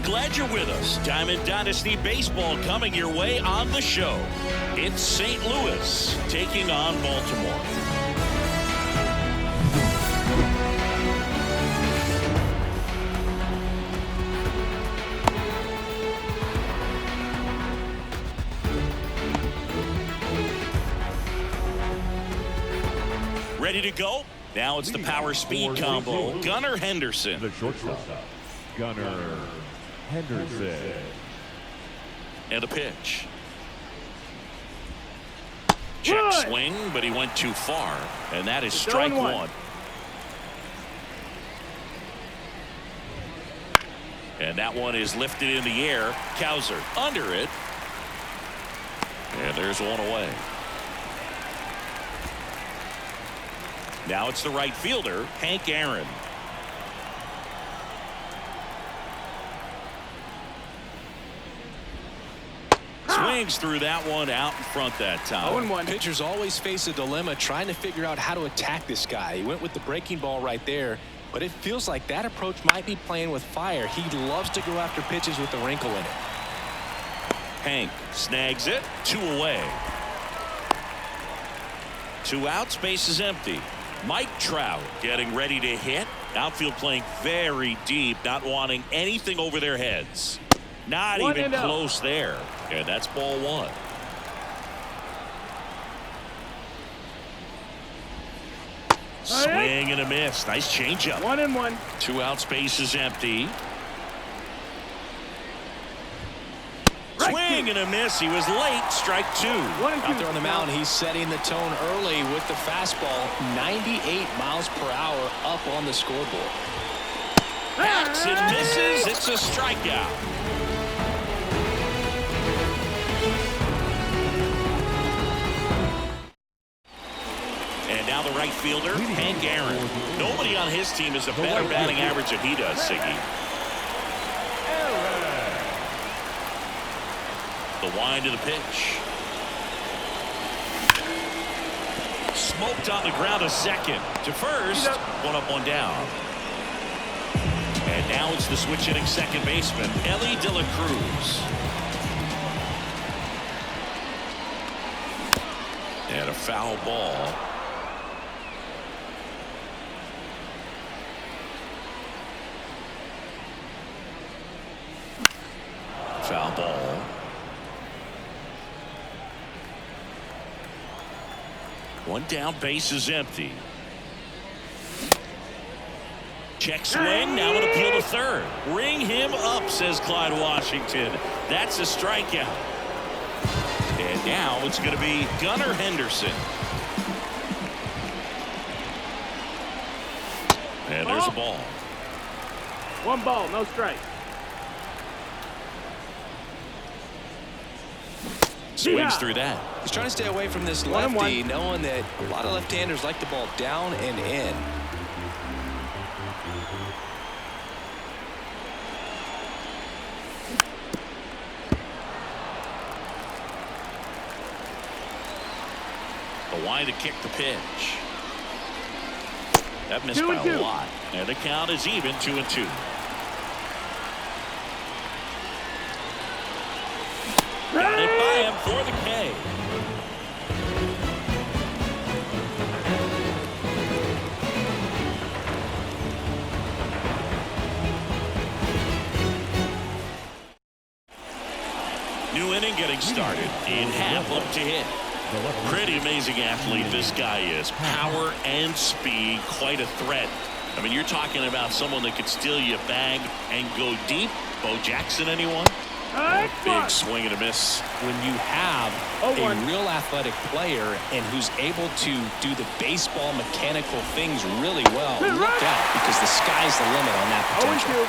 glad you're with us. Diamond Dynasty Baseball coming your way on the show. It's St. Louis taking on Baltimore. Ready to go? Now it's the power speed combo. Gunnar Henderson. The shortstop, Gunnar Henderson. And a pitch. Check swing, but he went too far. And that is strike one. And that one is lifted in the air. Cowser under it. And there's one away. Now it's the right fielder, Hank Aaron. Swings through that one out in front that time. 0-1. Pitchers always face a dilemma trying to figure out how to attack this guy. He went with the breaking ball right there, but it feels like that approach might be playing with fire. He loves to go after pitches with a wrinkle in it. Hank snags it. 2 away. 2 outs, base is empty. Mike Trout getting ready to hit. Outfield playing very deep, not wanting anything over their heads. Not even close there. And that's ball 1. Swing and a miss. Nice changeup. 1-1. 2 outs, base is empty. Swing and a miss. He was late. Strike 2. Out there on the mound, he's setting the tone early with the fastball. 98 miles per hour up on the scoreboard. Hacks and misses. It's a strikeout. And now the right fielder, Hank Aaron. Nobody on his team has a better batting average than he does, Siggy. The wind of the pitch. Smoked on the ground to second. To first. 1 up, 1 down. And now it's the switch hitting second baseman, Ellie De La Cruz. And a foul ball. Foul ball. One down, base is empty. Check swing, now an appeal to third. Ring him up, says Clyde Washington. That's a strikeout. And now it's going to be Gunnar Henderson. And there's a ball. 1 ball, no strike. Swings through that. He's trying to stay away from this lefty, knowing that a lot of left-handers like the ball down and in. A wide to kick the pitch. That missed by a lot. And the count is even, 2-2. Got it by him for the K. New inning getting started. In half, up to hit. Pretty amazing athlete this guy is. Power and speed, quite a threat. I mean, you're talking about someone that could steal you a bag and go deep. Bo Jackson, anyone? Big swing and a miss. When you have a real athletic player and who's able to do the baseball mechanical things really well, look out, because the sky's the limit on that potential.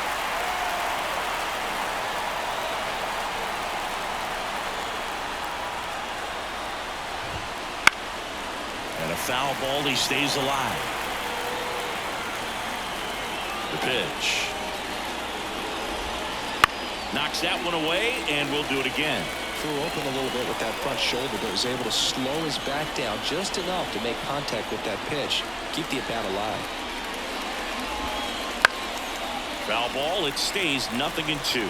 And a foul ball, he stays alive. The pitch. Knocks that one away, and we'll do it again. Threw open a little bit with that front shoulder, but was able to slow his back down just enough to make contact with that pitch. Keep the at-bat alive. Foul ball. It stays 0-2.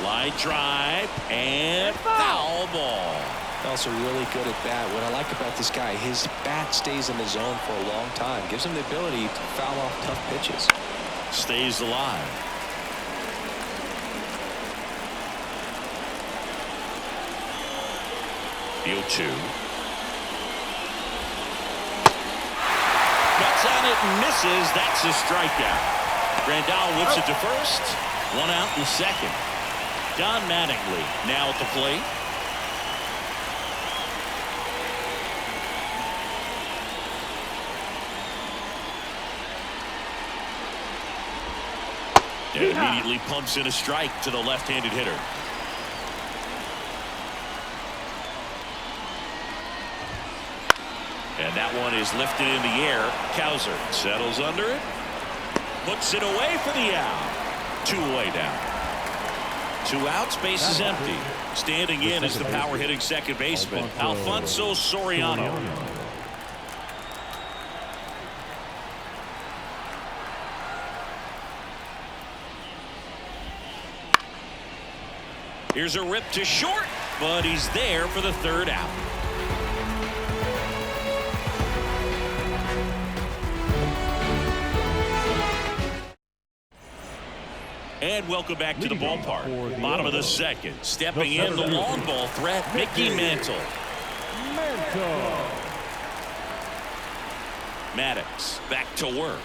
Line drive and foul ball. Also really good at bat. What I like about this guy, his bat stays in the zone for a long time. Gives him the ability to foul off tough pitches. Stays alive. The 0-2. Cuts on it and misses. That's a strikeout. Grandal whips it to first. One out in the second. Don Mattingly now at the plate. And immediately pumps in a strike to the left-handed hitter. And that one is lifted in the air. Cowser settles under it. Puts it away for the out. 2 away down. 2 outs, base is empty. Standing in is the power hitting second baseman, Alfonso Soriano. Here's a rip to short, but he's there for the 3rd out. And welcome back to the ballpark. Bottom of the second. Stepping in the long ball threat, Mickey Mantle. Maddox back to work.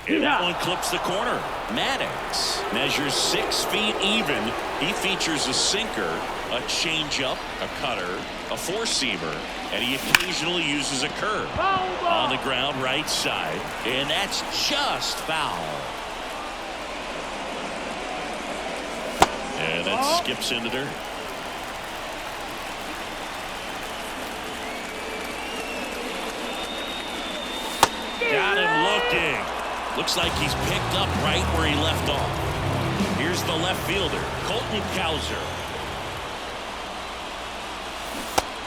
And that one clips the corner. Maddox measures 6 feet even. He features a sinker, a changeup, a cutter, a four-seamer, and he occasionally uses a curve. On the ground right side. And that's just foul. And that skips into dirt. Got him looking. Looks like he's picked up right where he left off. Here's the left fielder, Colton Cowser.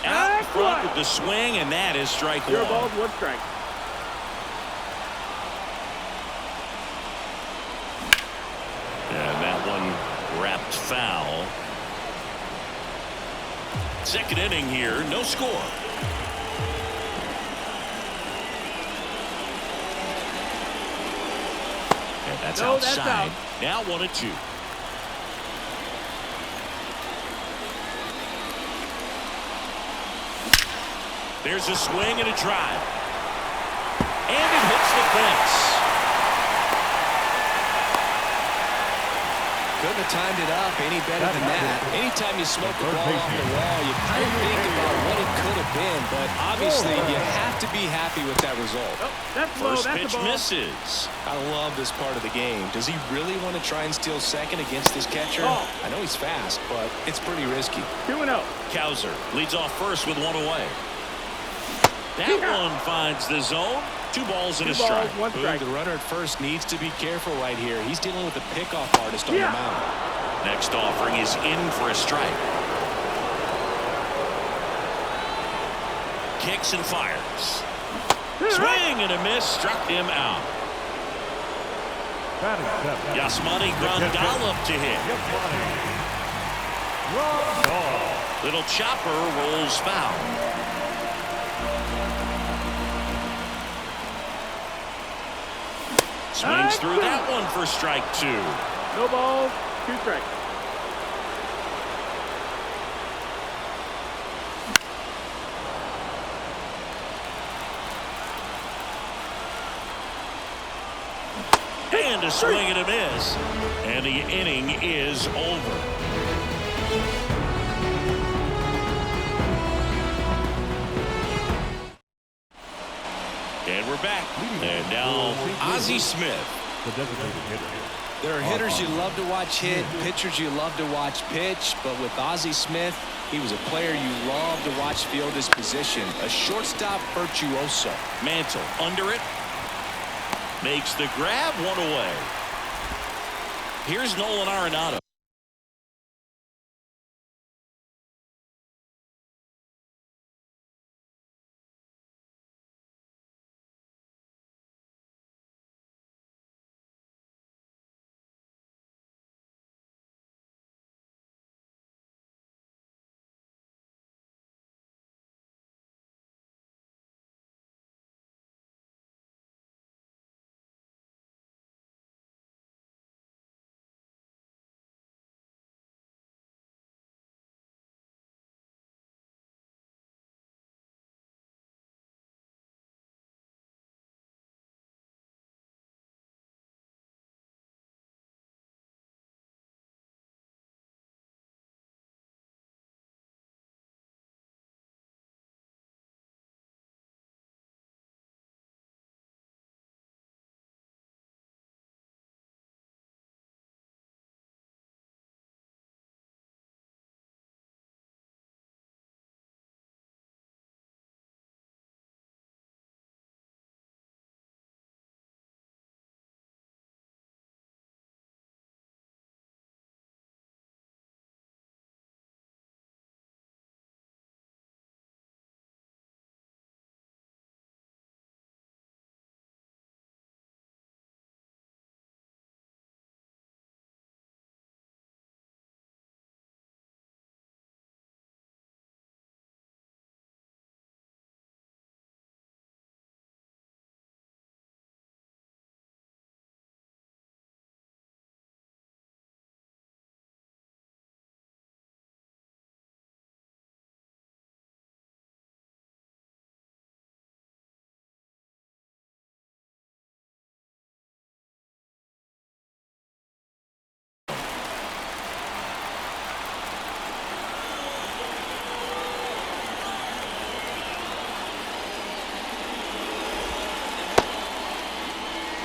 Out front with the swing, and that is strike 1. 0 balls, 1 strike. And that one wrapped foul. Second inning here, no score. And that's outside. Now 1-2. There's a swing and a drive. And it hits the fence. Couldn't have timed it up any better than that. Anytime you smoke the ball off the wall, you kind of think about what it could have been, but obviously you have to be happy with that result. First pitch misses. I love this part of the game. Does he really want to try and steal second against this catcher? I know he's fast, but it's pretty risky. 2-0. Cowser leads off first with 1 away. That one finds the zone. 2 balls and a strike. 1 strike. The runner at first needs to be careful right here. He's dealing with a pickoff artist on the mound. Next offering is in for a strike. Kicks and fires. Swing and a miss, struck him out. Yasmani Grandal up to hit. Little chopper rolls foul. Swings through that one for strike 2. No balls, 2 strikes. And a swing and a miss. And the inning is over. And we're back. And now Ozzie Smith. There are hitters you love to watch hit, pitchers you love to watch pitch, but with Ozzie Smith, he was a player you love to watch field his position, a shortstop virtuoso. Mantle under it. Makes the grab, 1 away. Here's Nolan Arenado.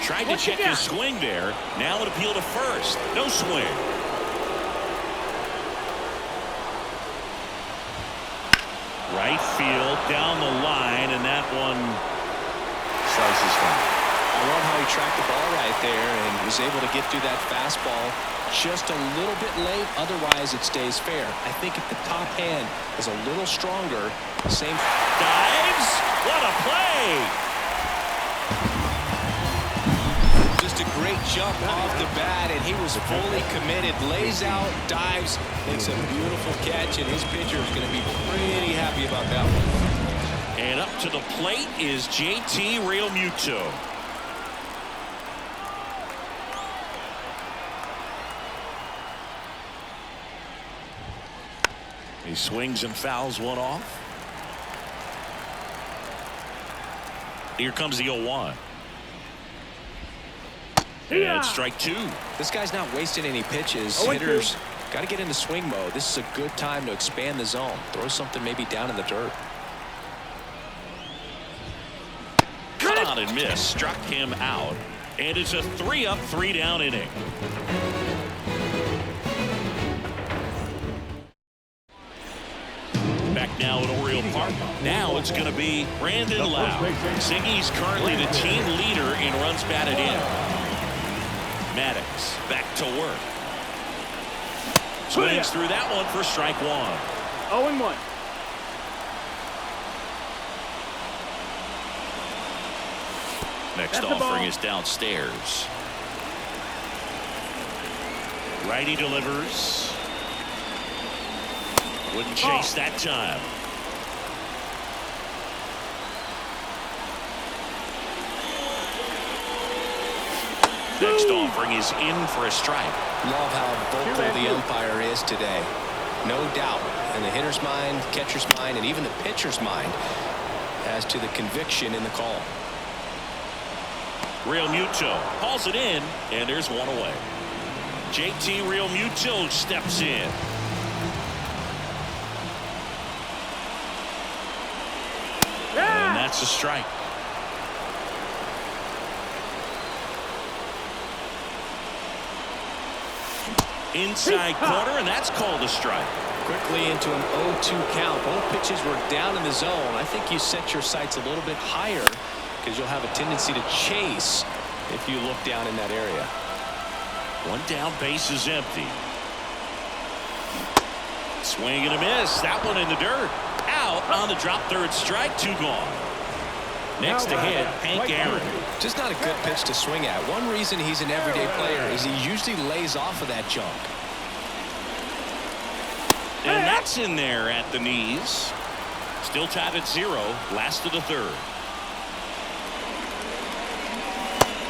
Tried to check his swing there. Now an appeal to first. No swing. Right field down the line, and that one slices down. I love how he tracked the ball right there and was able to get through that fastball just a little bit late. Otherwise, it stays fair. I think if the top hand is a little stronger, same. Dives. What a play. Just a great jump off the bat, and he was fully committed. Lays out, dives, makes a beautiful catch, and his pitcher is going to be pretty happy about that one. And up to the plate is JT Realmuto. He swings and fouls one off. Here comes the 0-1. And strike two. This guy's not wasting any pitches. Hitters got to get into swing mode. This is a good time to expand the zone. Throw something maybe down in the dirt. Cut on and miss. Struck him out. And it's a 3-up, 3-down inning. Back now at Oriole Park. Now it's going to be Brandon Lau. Ziggy's currently the team leader in runs batted in. Maddox back to work. Swings through that one for strike one. 0-1. Next offering is downstairs. Righty delivers. Wouldn't chase that time. Next offering is in for a strike. Love how vocal the umpire is today. No doubt in the hitter's mind, catcher's mind, and even the pitcher's mind as to the conviction in the call. Realmuto hauls it in, and there's one away. JT Realmuto steps in. And that's a strike. Inside corner, and that's called a strike. Quickly into an 0-2 count. Both pitches were down in the zone. I think you set your sights a little bit higher because you'll have a tendency to chase if you look down in that area. One down, base is empty. Swing and a miss. That one in the dirt. Out on the drop, third strike, two gone. Next to hit, Hank Aaron. Just not a good pitch to swing at. One reason he's an everyday player is he usually lays off of that jump. And that's in there at the knees. Still tied at 0. Last of the third.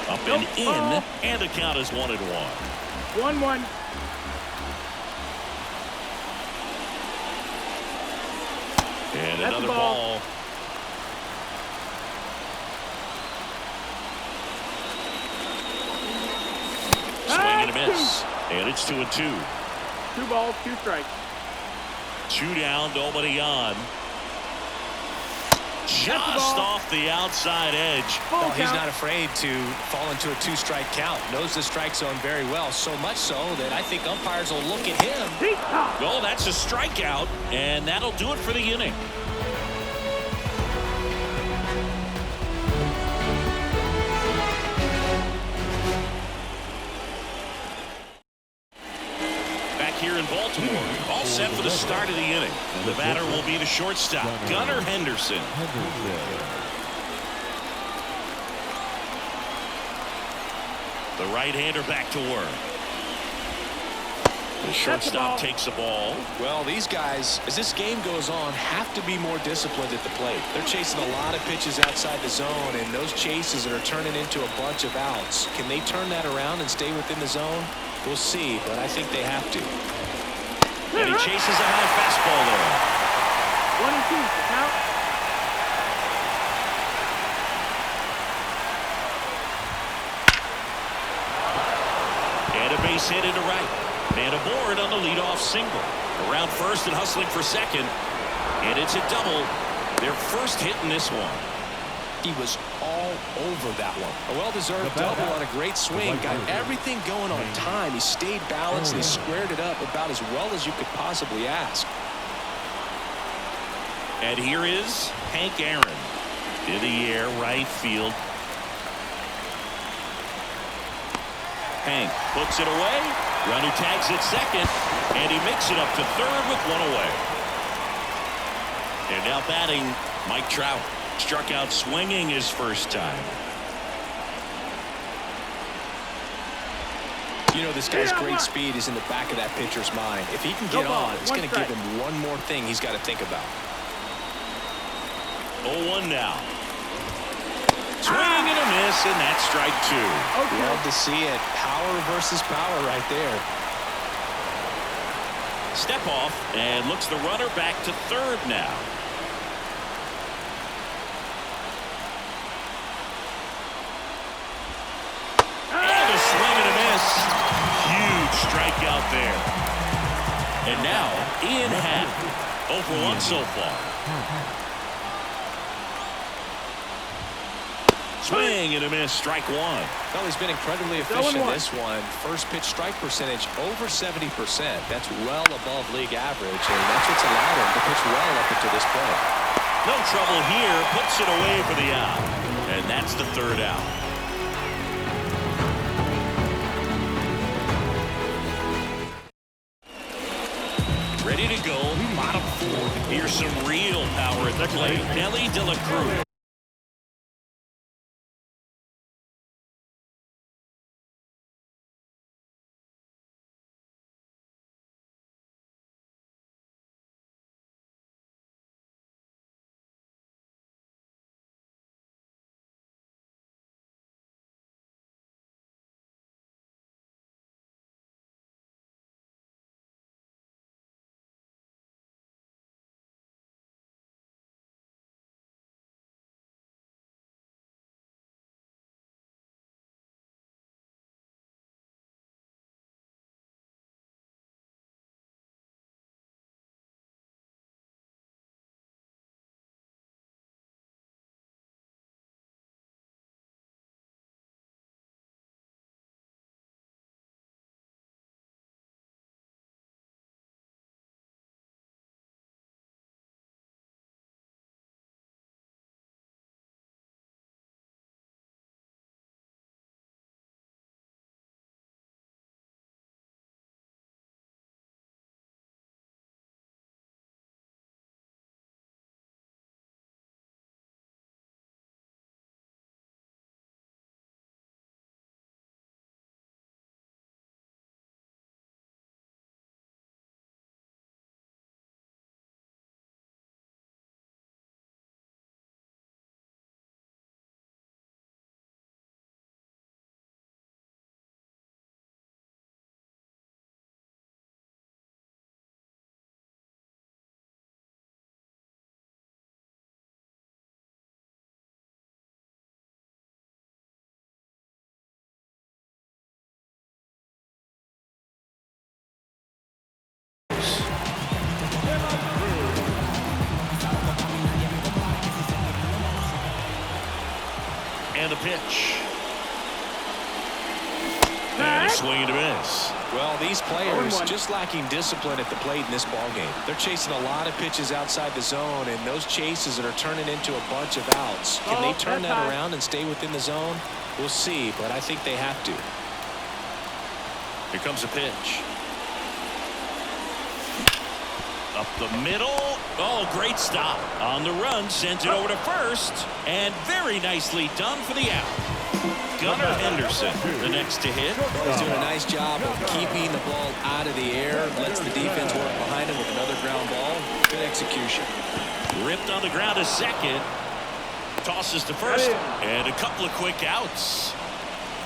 Up and in, and the count is 1-1. 1-1. And another ball. Swing and a miss. And it's 2-2. 2 balls, 2 strikes. 2 down, nobody on. Just off the outside edge. Well, he's not afraid to fall into a 2-strike count. Knows the strike zone very well. So much so that I think umpires will look at him. Well, that's a strikeout, and that'll do it for the inning. Here in Baltimore, all set for the start of the inning. And the batter will be the shortstop, Gunnar Henderson. The right-hander back to work. The shortstop takes the ball. Well, these guys, as this game goes on, have to be more disciplined at the plate. They're chasing a lot of pitches outside the zone, and those chases that are turning into a bunch of outs. Can they turn that around and stay within the zone? We'll see, but I think they have to. And he chases a high fastball there. 1-2. Count. And a base hit into right. And aboard on the leadoff single. Around first and hustling for second. And it's a double. Their first hit in this one. He was all over that one. A well-deserved double on a great swing. Got everyththing going on time. He stayed balanced and he squared it up about as well as you could possibly ask. And here is Hank Aaron in the air, right field. Hank puts it away. Runner tags at second, and he makes it up to third with one away. And now batting, Mike Trout. Struck out swinging his first time. You know, this guy's great speed is in the back of that pitcher's mind. If he can get on, it's going to give him one more thing he's got to think about. 0-1 now. Swing and a miss, and that's strike two. Love to see it. Power versus power right there. Step off and looks the runner back to third now. And a swing and a miss. Huge strikeout there. And now Ian Happ. 0 for 1 so far. Swing and a miss, strike one. Well, he's been incredibly efficient this one. First pitch strike percentage over 70%. That's well above league average, and that's what's allowed him to pitch well up until this point. No trouble here, puts it away for the out. And that's the third out. Ready to go, bottom four. Here's some real power at the plate. Ellie De La Cruz. And a pitch. And a swing and a miss. Well, these players just lacking discipline at the plate in this ballgame. They're chasing a lot of pitches outside the zone, and those chases that are turning into a bunch of outs. Can they turn that around and stay within the zone? We'll see, but I think they have to. Here comes a pitch. Up the middle. Oh, great stop. On the run, sends it over to first. And very nicely done for the out. Gunnar Henderson, the next to hit. He's doing a nice job of keeping the ball out of the air. Lets the defense work behind him with another ground ball. Good execution. Ripped on the ground to second. Tosses to first. And a couple of quick outs.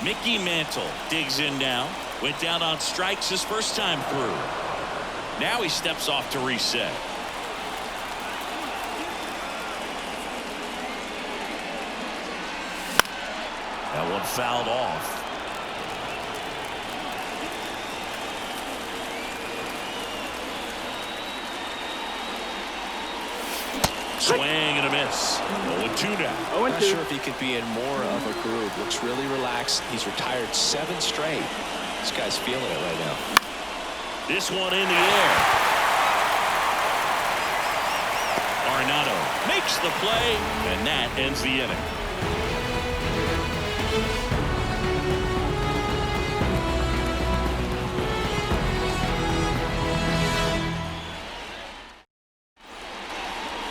Mickey Mantle digs in now. Went down on strikes his first time through. Now he steps off to reset. That one fouled off. Swing and a miss. 0-2 now. I'm not sure if he could be in more of a groove. Looks really relaxed. He's retired 7 straight. This guy's feeling it right now. This one in the air. Arenado makes the play, and that ends the inning.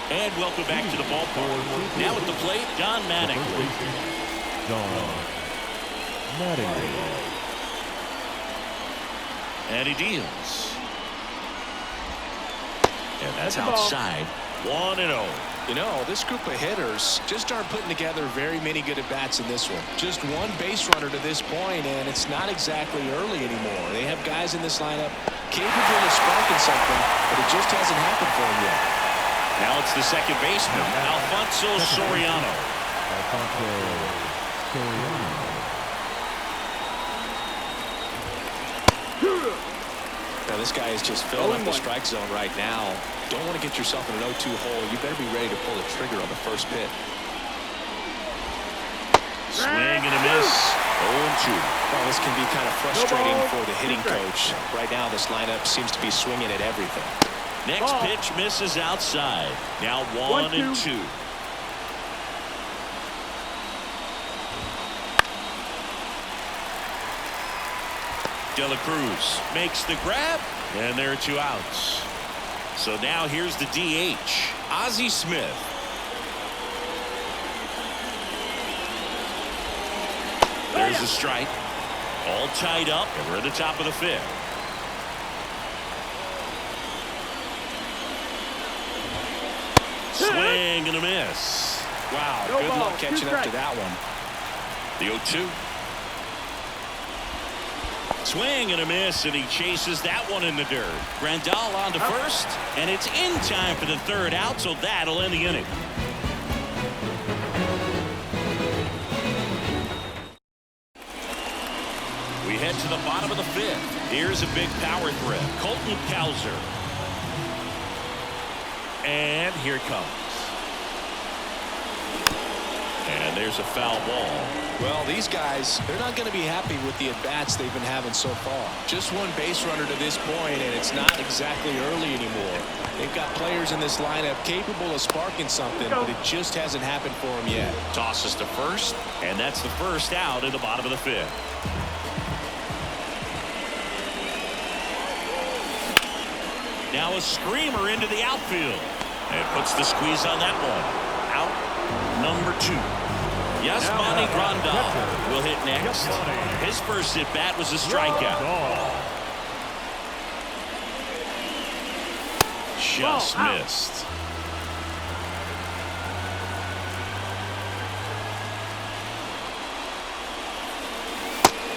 And welcome back to the ballpark. Now at the plate, Don Mattingly. And he deals. And that's outside. 1-0. You know, this group of hitters just aren't putting together very many good at-bats in this one. Just one base runner to this point, and it's not exactly early anymore. They have guys in this lineup capable of sparking something, but it just hasn't happened for them yet. Now it's the second baseman, Alfonso Soriano. Now this guy is just filling up the strike zone right now. Don't want to get yourself in an 0-2 hole. You better be ready to pull the trigger on the first pitch. Swing and a miss. 0-2. Well, this can be kind of frustrating for the hitting coach. Right now this lineup seems to be swinging at everything. Next pitch misses outside. Now 1-2. De La Cruz makes the grab, and there are 2 outs. So now here's the DH, Ozzie Smith. There's the strike. All tied up, and we're at the top of the 5th. Swing and a miss. Wow, good luck catching up to that one. The 0-2. Swing and a miss, and he chases that one in the dirt. Grandal on to first, and it's in time for the 3rd out, so that'll end the inning. We head to the bottom of the 5th. Here's a big power threat. Colton Cowser. And here it comes. And there's a foul ball. Well, these guys, they're not going to be happy with the at-bats they've been having so far. Just one base runner to this point, and it's not exactly early anymore. They've got players in this lineup capable of sparking something, but it just hasn't happened for them yet. Tosses to first, and that's the 1st out in the bottom of the 5th. Now a screamer into the outfield. And puts the squeeze on that one. Out number 2. Yasmani Grandal will hit next. His first at bat was a strikeout. Just missed.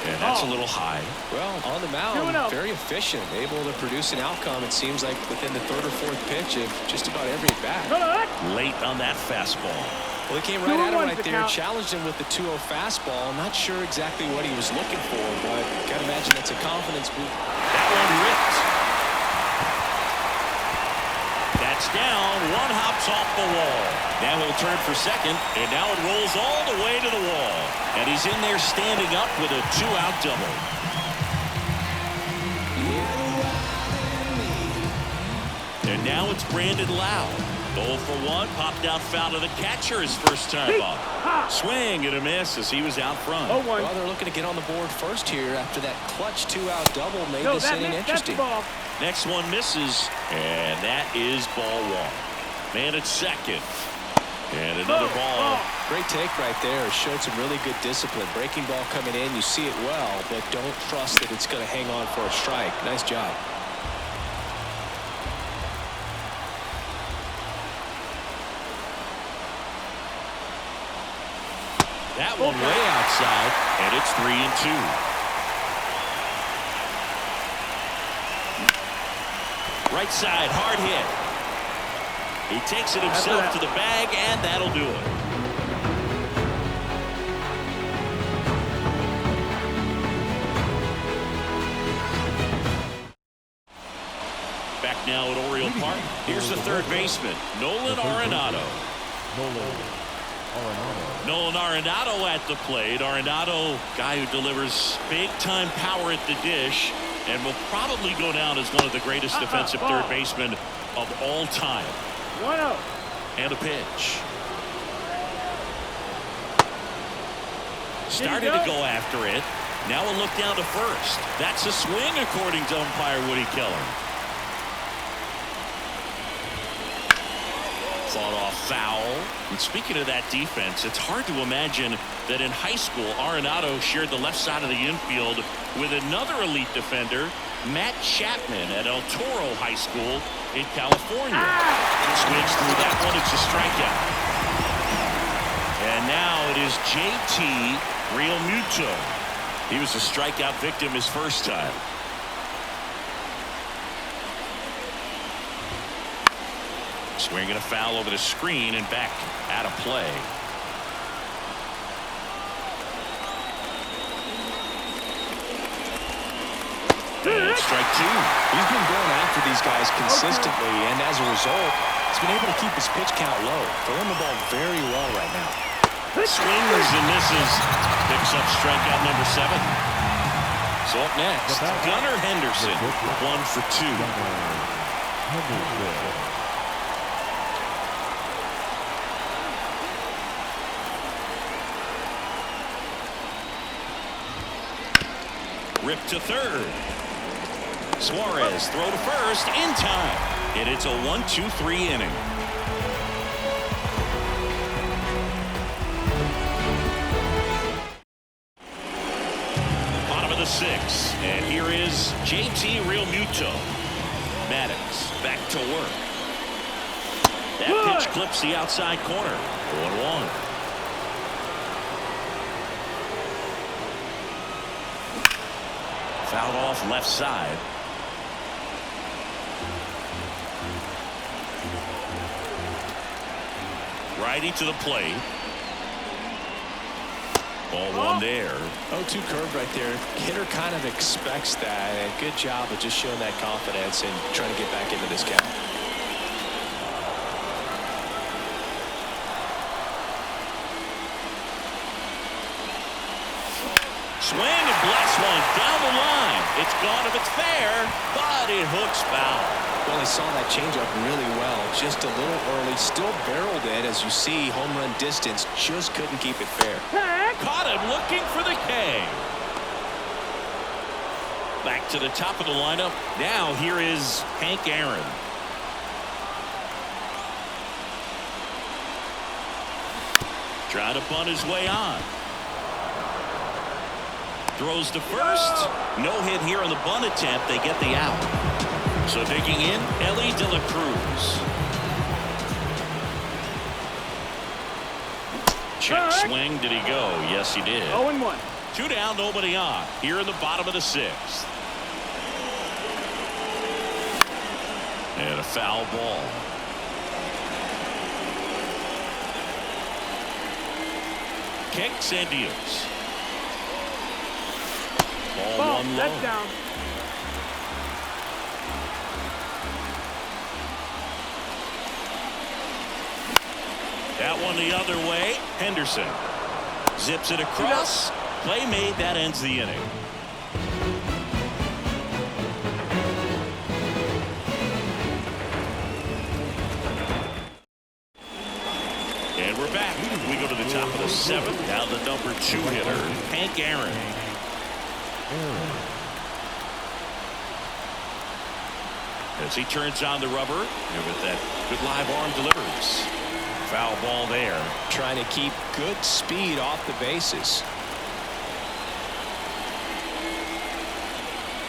And that's a little high. Well, on the mound, very efficient, able to produce an outcome, it seems like, within the 3rd or 4th pitch of just about every at-bat. Late on that fastball. Well, they came right at him right there, challenged him with the 2-0 fastball. I'm not sure exactly what he was looking for, but gotta imagine that's a confidence boost. That one ripped. That's down. One hops off the wall. Now he'll turn for second, and now it rolls all the way to the wall. And he's in there standing up with a 2-out double. And now it's Brandon Lau. 0 for 1, popped out foul to the catcher his first time up. Swing and a miss as he was out front. Well, they're looking to get on the board first here after that clutch 2-out double made this inning interesting. Next one misses, and that is ball 1. Man at second. And another ball. Great take right there. Showed some really good discipline. Breaking ball coming in, you see it well, but don't trust that it's going to hang on for a strike. Nice job. That one way outside, and it's 3-2. Right side, hard hit. He takes it himself to the bag, and that'll do it. back now at Oriole Park. Here's the third baseman, Nolan Arenado. Nolan Arenado at the plate. Arenado, guy who delivers big-time power at the dish and will probably go down as one of the greatest defensive third basemen of all time. 1-0. And a pitch. Started to go after it. Now a look down to first. That's a swing, according to umpire Woody Keller. Fought off foul. And speaking of that defense, it's hard to imagine that in high school, Arenado shared the left side of the infield with another elite defender, Matt Chapman, at El Toro High School in California. Swings through that one. It's a strikeout. And now it is JT Realmuto. He was a strikeout victim his first time. Swinging a foul over the screen and back out of play. And strike two. He's been going after these guys consistently, and as a result, he's been able to keep his pitch count low. Throwing the ball very well right now. Swings and misses. Picks up strikeout number 7. So up next, Gunnar Henderson, 1 for 2. Rip to third. Suarez throw to first in time. And it's a 1-2-3 inning. Bottom of the 6th. And here is JT Realmuto. Maddox back to work. That pitch clips the outside corner. 1-1. Fouled off left side. Righty to the plate. Ball one there. 0-2 curve right there. Hitter kind of expects that. And good job of just showing that confidence and trying to get back into this count. Swing and blast one down the line. It's gone if it's fair, but it hooks foul. Well, he saw that changeup really well. Just a little early. Still barreled it. As you see, home run distance. Just couldn't keep it fair. Caught him looking for the K. Back to the top of the lineup. Now here is Hank Aaron. Trying to bunt his way on. Throws to first. No hit here on the bunt attempt. They get the out. So digging in, Ellie De La Cruz. Check swing. Did he go? Yes, he did. 0-1. 2 down, nobody on. Here in the bottom of the 6th. And a foul ball. Kicks and deals. Ball one low. That's down. That one the other way. Henderson zips it across. Play made. That ends the inning. And we're back. We go to the top of the 7th. Now the number 2 hitter, Hank Aaron. As he turns on the rubber, and with that good live arm delivers. Foul ball there. Trying to keep good speed off the bases.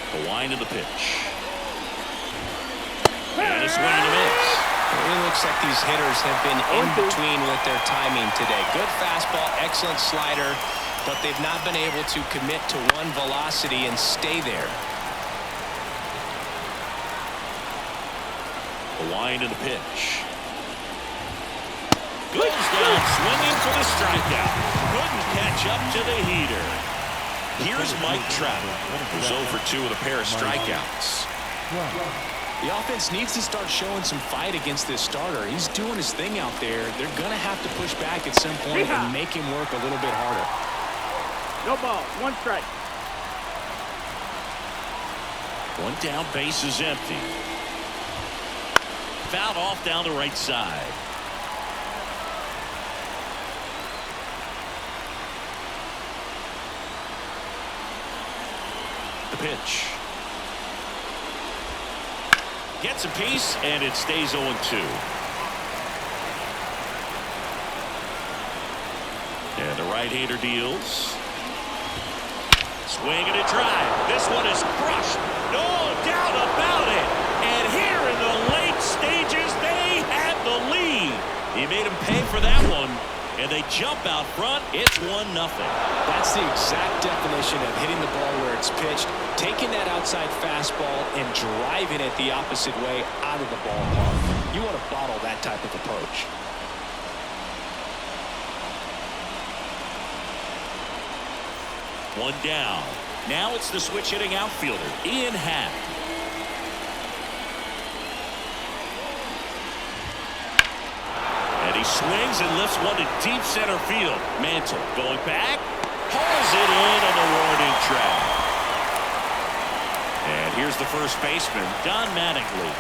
The wind of the pitch. And a swing and a miss. It looks like these hitters have been in between with their timing today. Good fastball, excellent slider, but they've not been able to commit to one velocity and stay there. The wind of the pitch. Goes down swinging for the strikeout. Couldn't catch up to the heater. Here's Mike Trout, who's 0 for 2 with a pair of strikeouts. The offense needs to start showing some fight against this starter. He's doing his thing out there. They're going to have to push back at some point and make him work a little bit harder. No ball, 1 strike. 1 down, base is empty. Fouled off down the right side. The pitch. Gets a piece, and it stays 0-2. And the right-hander deals. Swing and a drive. This one is crushed. No doubt about it. And here in the late stages, they have the lead. He made him pay for that one. And they jump out front. It's 1-0. That's the exact definition of hitting the ball where it's pitched, taking that outside fastball and driving it the opposite way out of the ballpark. You want to bottle that type of approach. One down. Now it's the switch hitting outfielder, Ian Happ. And he swings and lifts one to deep center field. Mantle going back. Hauls it in on the warning track. And here's the first baseman, Don Mattingly.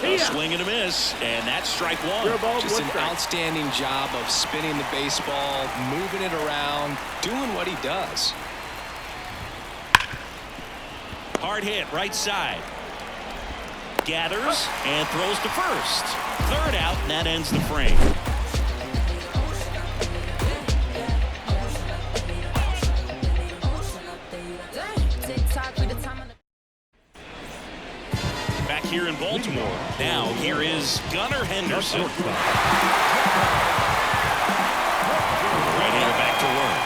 A swing and a miss, and that's strike 1. Just an outstanding job of spinning the baseball, moving it around, doing what he does. Hard hit, right side. Gathers and throws to first. Third out, and that ends the frame. Back here in Baltimore. Now here is Gunnar Henderson. Right-hander back to work.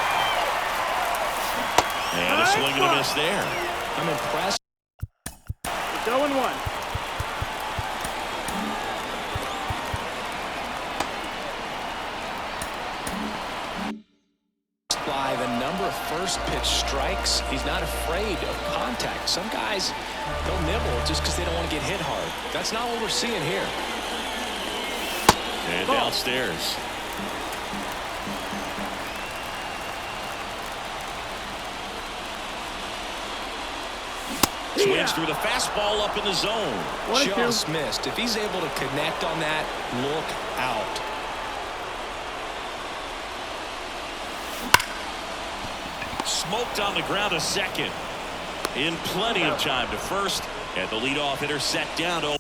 And a swing and a miss there. I'm impressed. It's 0-1. By the number of first pitch strikes, he's not afraid of contact. Some guys, they'll nibble just because they don't want to get hit hard. That's not what we're seeing here. And downstairs. Swings through the fastball up in the zone. Just missed. If he's able to connect on that, look out. Smoked on the ground to second. In plenty of time to first. And the leadoff hitter set down to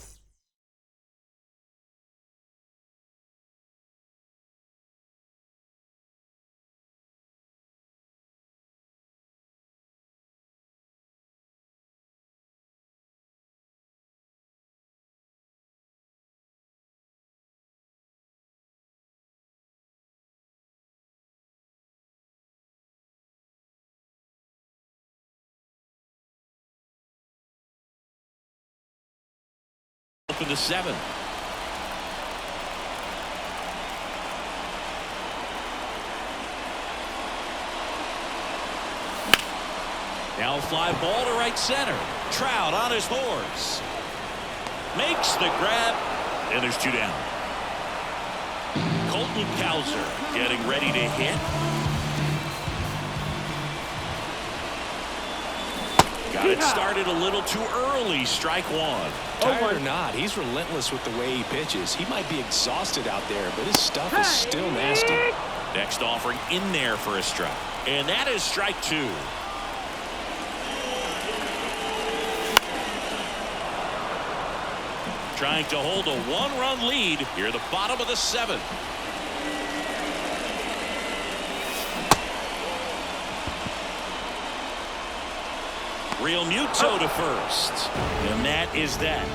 in the 7th. Now fly ball to right center. Trout on his horse. Makes the grab. And there's 2 down. Colton Cowser getting ready to hit. Got it started a little too early. Strike 1. Tired or not, he's relentless with the way he pitches. He might be exhausted out there, but his stuff is still nasty. Next offering in there for a strike. And that is strike 2. Trying to hold a 1-run lead here at the bottom of the 7th. Real Muto to first. And that is that.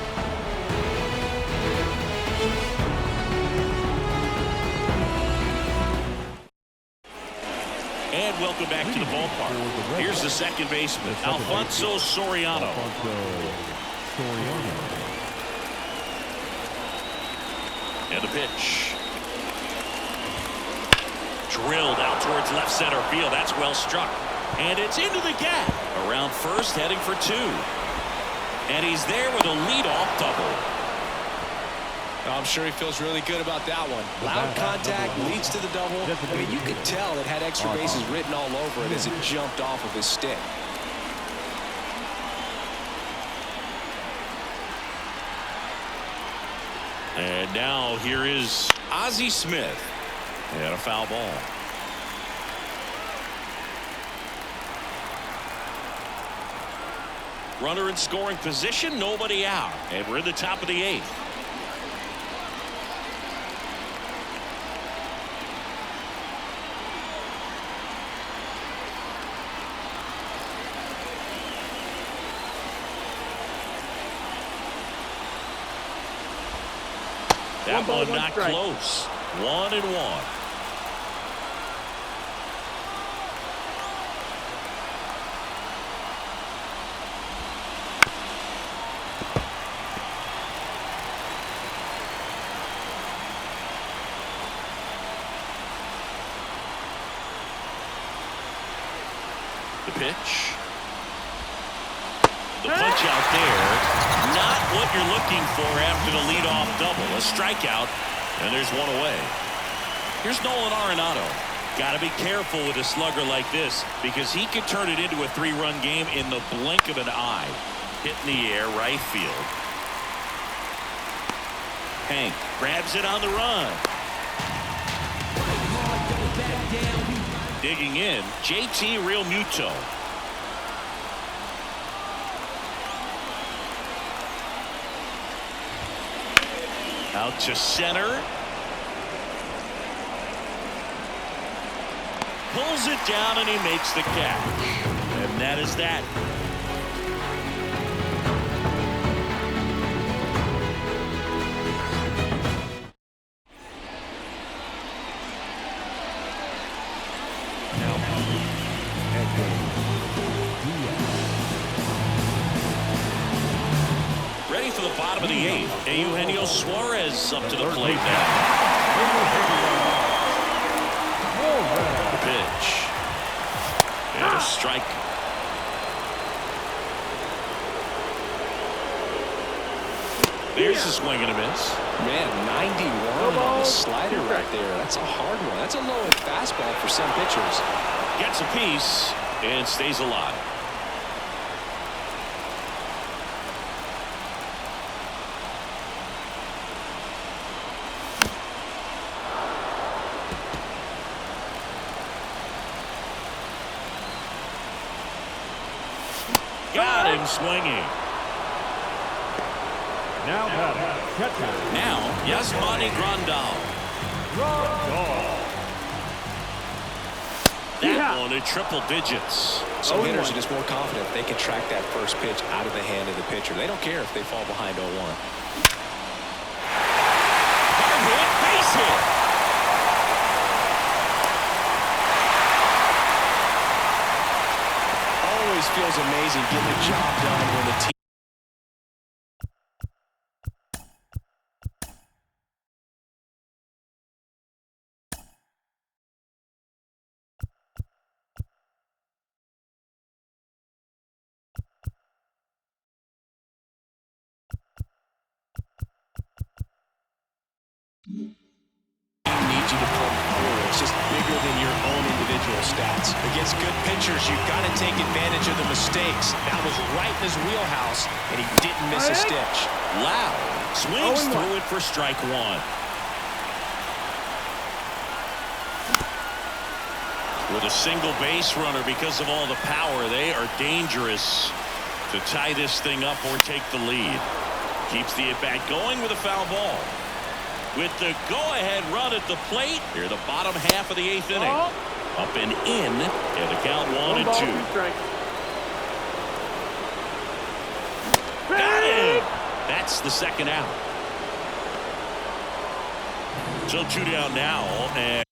And welcome back to the ballpark. Here's the second baseman, Alfonso Soriano. And the pitch. drilled out towards left center field. That's well struck. And it's into the gap. Around first, heading for two. And he's there with a leadoff double. I'm sure he feels really good about that one. Loud contact leads to the double. I mean, you could tell it had extra bases written all over it as it jumped off of his stick. And now here is Ozzie Smith. And a foul ball. Runner in scoring position, nobody out. And we're in the top of the eighth. That one not close. 1-1. The pitch. The punch out there. Not what you're looking for after the leadoff double. A strikeout, and there's one away. Here's Nolan Arenado. Got to be careful with a slugger like this because he could turn it into a three-run game in the blink of an eye. Hit in the air, right field. Hank grabs it on the run. Digging in, JT Realmuto. Out to center. Pulls it down and he makes the catch. And that is that. Ready for the bottom of the eighth. Eugenio Suarez up to the plate now. The pitch. And a strike. There's a swing and a miss. Man, 91 on the slider right there. That's a hard one. That's a low end fastball for some pitchers. Gets a piece and stays alive. Got him swinging. Now catcher. Now, Yasmani Grandal. That one in triple digits. Some hitters are just more confident they can track that first pitch out of the hand of the pitcher. They don't care if they fall behind 0-1. Hard hit, base hit. Always feels amazing getting the job done when the team. Needs you to come forward. It's just bigger than your own individual stats. Against good pitchers, you've got to take advantage of the mistakes. That was right in his wheelhouse, and he didn't miss a stitch. Loud swings through it for strike one. With a single base runner, because of all the power, they are dangerous to tie this thing up or take the lead. Keeps the at-bat going with a foul ball. With the go-ahead run at the plate, here the bottom half of the eighth inning. Up and in, and the count 1-2. Got him! That's the second out. So 2 down now, and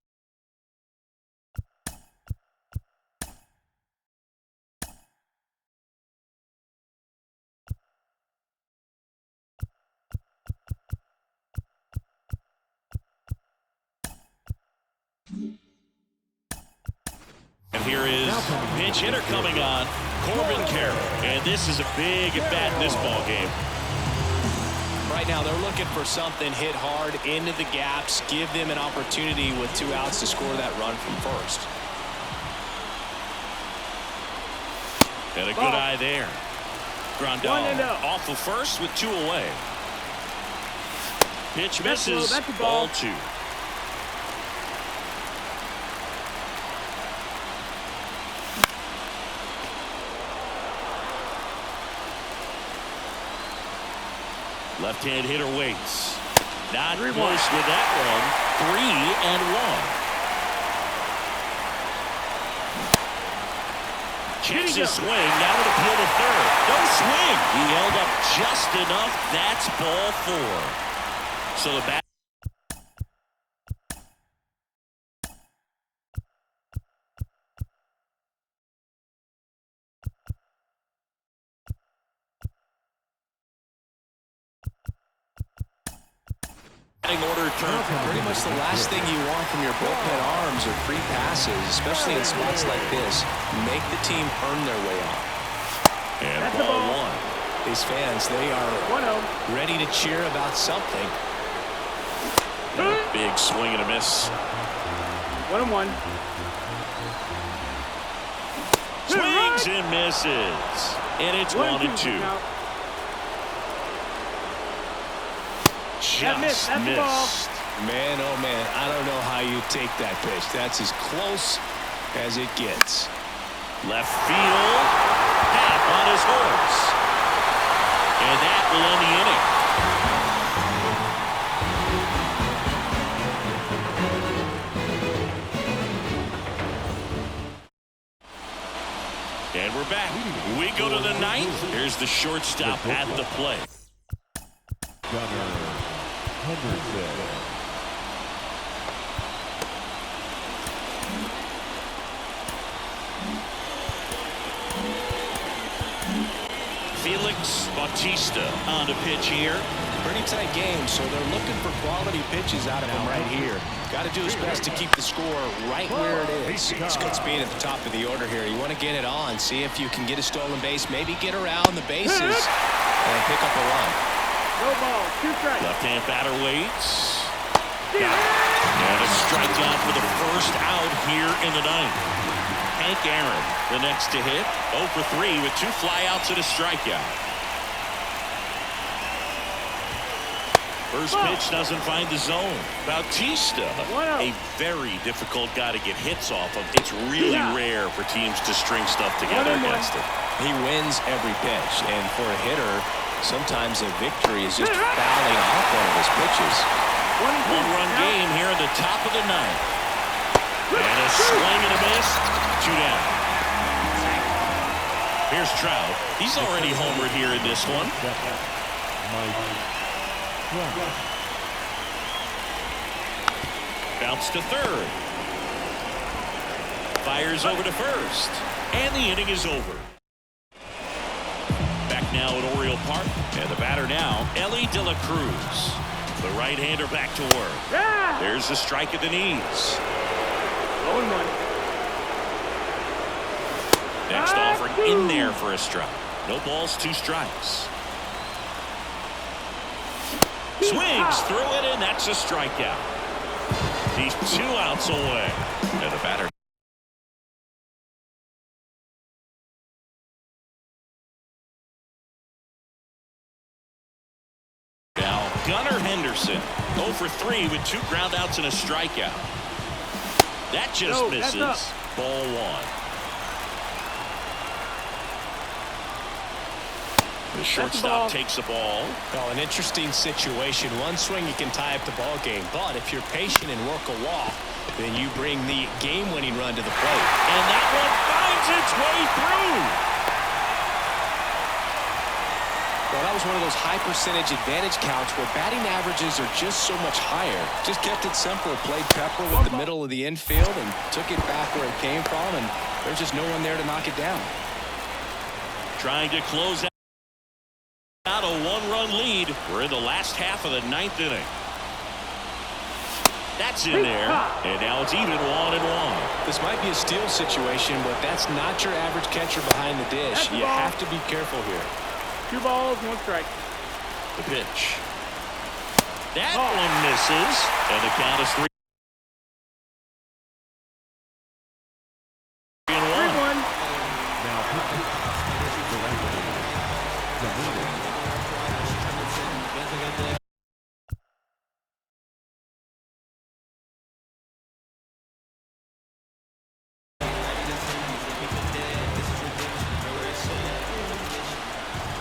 here is pinch hitter coming on, Corbin Carroll. And this is a big at bat in this ball game. Right now, they're looking for something hit hard into the gaps, give them an opportunity with 2 outs to score that run from first. And a good eye there. Grandal off of first with 2 away. Pitch misses. Ball 2. Left-hand hitter waits. Not close with that one. 3-1. Checks his swing. Now to appeal to third. No swing. He held up just enough. That's ball 4. So the bat. Order turn. Pretty much the last thing you want from your bullpen arms are free passes, especially in spots like this. Make the team earn their way on. And ball 1. These fans, they are ready to cheer about something. Big swing and a miss. 1-1. Swings and misses. And it's 1-2. Just missed. Man, oh man, I don't know how you take that pitch. That's as close as it gets. Left field. Half on his horse. And that will end the inning. And we're back. We go to the 9th. Here's the shortstop at the plate. Felix Bautista on to pitch here. Pretty tight game, so they're looking for quality pitches out of him right here. Got to do his best to keep the score right where it is. It's good speed at the top of the order here. You want to get it on, see if you can get a stolen base, maybe get around the bases and pick up a run. No ball, 2 strikes. Left-hand batter waits. Got it. And a strikeout for the first out here in the 9th. Hank Aaron, the next to hit. 0 for 3 with 2 flyouts and a strikeout. First pitch doesn't find the zone. Bautista, a very difficult guy to get hits off of. It's really rare for teams to string stuff together against him. He wins every pitch, and for a hitter, sometimes a victory is just fouling off one of his pitches. 1-run game here in the top of the 9th. And a swing and a miss. 2 down. Here's Trout. He's already homered here in this one. Bounce to third. Fires over to first. And the inning is over. Back now at Oriole Park. And the batter now, Ellie De La Cruz. The right-hander back to work. There's the strike at the knees. 0-1. Next offering in there for a strike. No balls, 2 strikes. Swings through it, and that's a strikeout. He's 2 outs away. And the batter. Now, Gunnar Henderson, 0 for 3 with 2 groundouts and a strikeout. That just misses. Ball 1. The shortstop takes the ball. Well, an interesting situation. One swing you can tie up the ball game, but if you're patient and work a walk, then you bring the game-winning run to the plate. And that one finds its way through. Well, that was one of those high percentage advantage counts where batting averages are just so much higher. Just kept it simple, played pepper with the middle of the infield and took it back where it came from, and there's just no one there to knock it down. Trying to close out a 1-run lead. We're in the last half of the 9th inning. That's in there, and now it's even 1-1. This might be a steal situation, but that's not your average catcher behind the dish. You have to be careful here. 2 balls, 1 strike. The pitch. That one misses, and the count is 3-1. 3-1.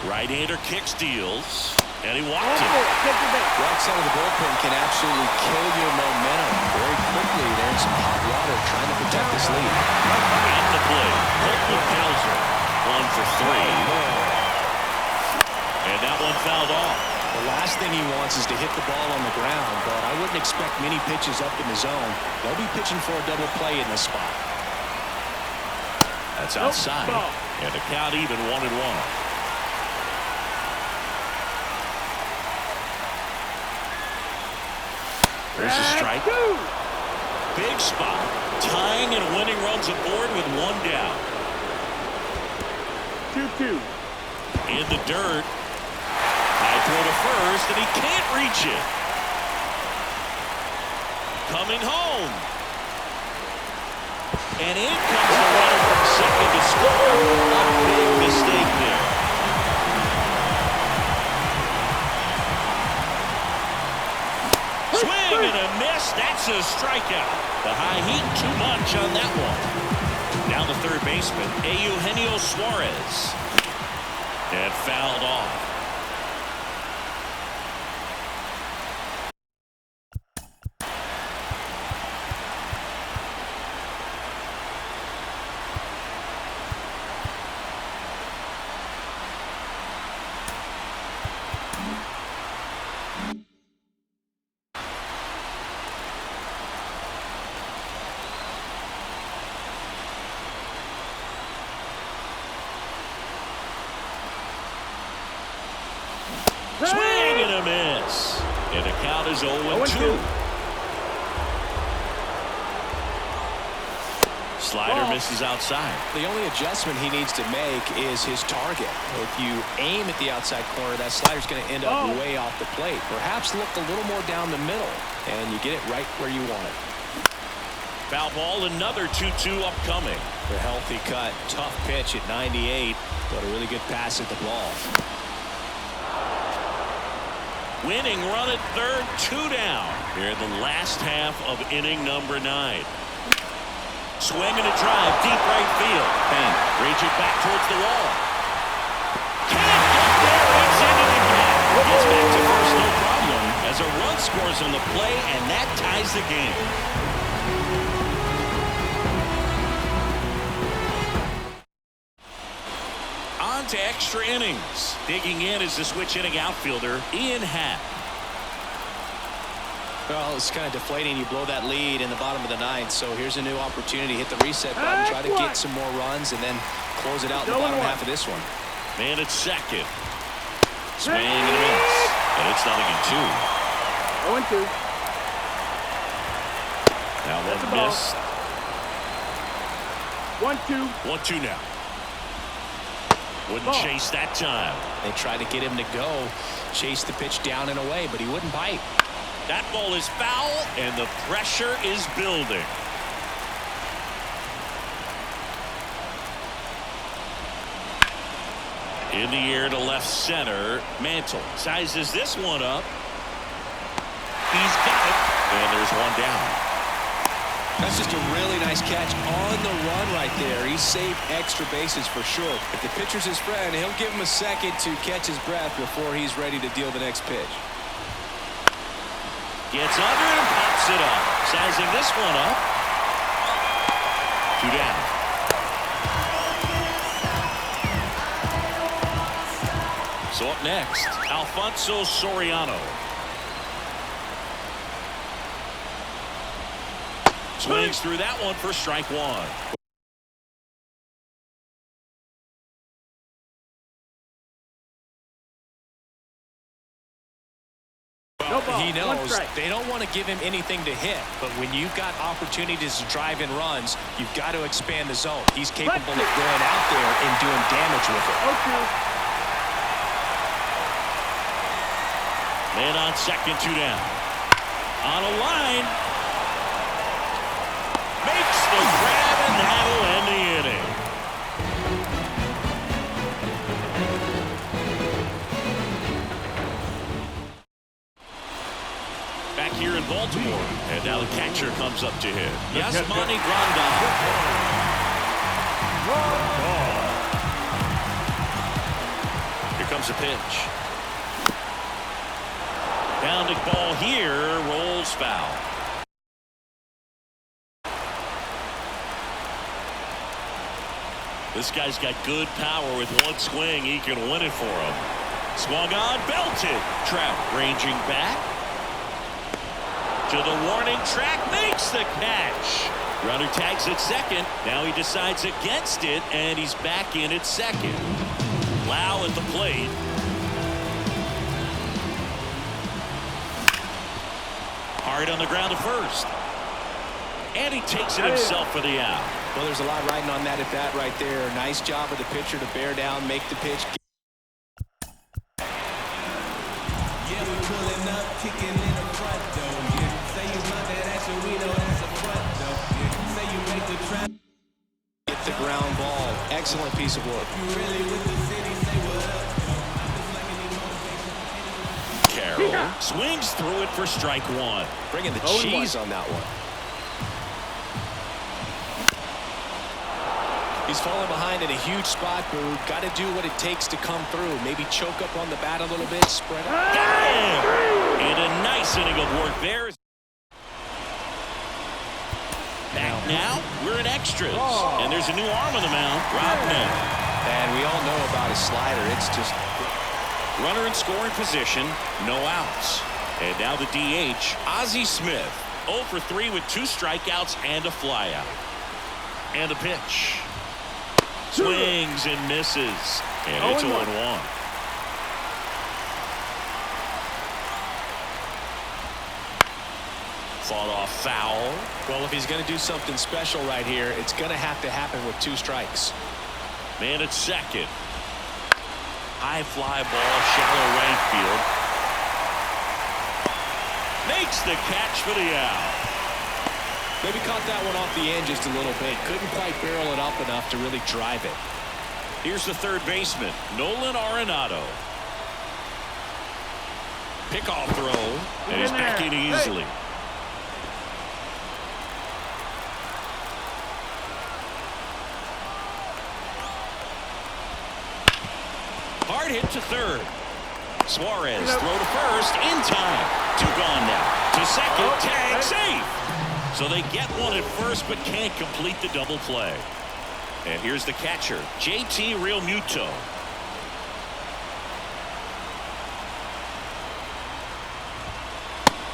Right-hander kick steals, and he walked it. Right side of the bullpen can absolutely kill your momentum very quickly. They're in some hot water trying to protect this lead. At the plate, Colton Cowser, 1 for 3. And that one fouled off. The last thing he wants is to hit the ball on the ground, but I wouldn't expect many pitches up in the zone. They'll be pitching for a double play in this spot. That's outside, and the count even 1-1. There's a strike. Big spot. Tying and winning runs aboard with 1 down. 2-2. In the dirt. High throw to first, and he can't reach it. Coming home. And in comes the runner from second to score. A big mistake there. Swing and a miss. That's a strikeout. The high heat too much on that one. Now the third baseman, Eugenio Suarez. And fouled off. Swing and a miss. And the count is 0-2. Slider misses outside. The only adjustment he needs to make is his target. If you aim at the outside corner, that slider's going to end up way off the plate. Perhaps look a little more down the middle, and you get it right where you want it. Foul ball, another 2-2 upcoming. The healthy cut, tough pitch at 98, but a really good pass at the ball. Winning run at third, 2 down. Here in the last half of inning number 9. Swing and a drive, deep right field. And reach it back towards the wall. Can't get there. It's in it again. Gets back to first, no problem, as a run scores on the play, and that ties the game. On to extra innings. Digging in is the switch inning outfielder, Ian Happ. Well, it's kind of deflating. You blow that lead in the bottom of the 9th, so here's a new opportunity. Hit the reset button, try to get some more runs, and then close it out in the bottom half of this one. Man at second. Swing and a miss. And it's 0-2. 0-2. Now one miss. 1-2. 1-2 now. Wouldn't chase that time. They tried to get him to go, chase the pitch down and away, but he wouldn't bite. That ball is foul, and the pressure is building. In the air to left center. Mantle sizes this one up. He's got it, and there's 1 down. That's just a really nice catch on the run right there. He saved extra bases for sure. If the pitcher's his friend, he'll give him a second to catch his breath before he's ready to deal the next pitch. Gets under it and pops it up. Sizing this one up. 2 down. So up next, Alfonso Soriano. Swings through that one for strike 1. ball, he one knows strike. they don't want to give him anything to hit, but when you've got opportunities to drive in runs, you've got to expand the zone. He's capable of going out there and doing damage with it. 0-2. Man on second, 2 down. On a line. Makes the grab, and that'll end the inning. Back here in Baltimore, and now the catcher comes up to hit. Yasmani Grandal. Here comes a pitch. Pounding ball here, rolls foul. This guy's got good power. With one swing, he can win it for him. Swung on, belted. Trout ranging back to the warning track, makes the catch. Runner tags at second. Now he decides against it, and he's back in at second. Lau at the plate. Hard on the ground to first. And he takes it himself for the out. Well, there's a lot riding on that at bat right there. Nice job of the pitcher to bear down, make the pitch. Yeah, we're pulling up, kicking in the front door. Yeah, say you love that action, we know that's a front door. Yeah, say you make the trap. Get the ground ball. Excellent piece of work. You really with the city, say what up. Carroll swings through it for strike one. Bringing the cheese on that one. He's falling behind in a huge spot, but we've got to do what it takes to come through. Maybe choke up on the bat a little bit, spread out. Got him! And a nice inning of work there. Back now, we're in extras. And there's a new arm on the mound, Robner. And we all know about his slider. It's just... Runner in scoring position, no outs. And now the DH, Ozzie Smith. 0 for 3 with 2 strikeouts and a flyout. And a pitch. Swings and misses. And it's 0-1. Fought off foul. Well, if he's going to do something special right here, it's going to have to happen with 2 strikes. Man at second. High fly ball, shallow right field. Makes the catch for the out. Maybe caught that one off the end just a little bit. Couldn't quite barrel it up enough to really drive it. Here's the third baseman, Nolan Arenado. Pickoff throw, and he's back in easily. Hard hit to third. Suarez throw to first in time. 2 gone now. To second, tag safe. So they get one at first but can't complete the double play. And here's the catcher, JT Realmuto.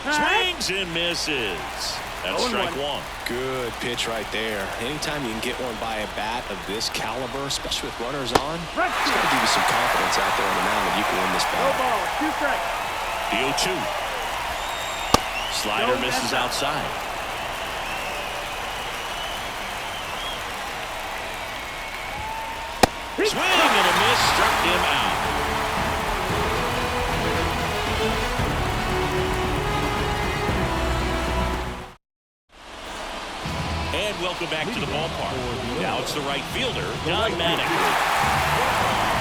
Swings and misses. That's strike 1. Good pitch right there. Anytime you can get one by a bat of this caliber, especially with runners on, it's going to give you some confidence out there on the mound that you can win this ball. 2 strikes. The 0-2. Slider misses outside. Swing and a miss, struck him out. And welcome back to the ballpark. Now it's the right fielder, Don Manick.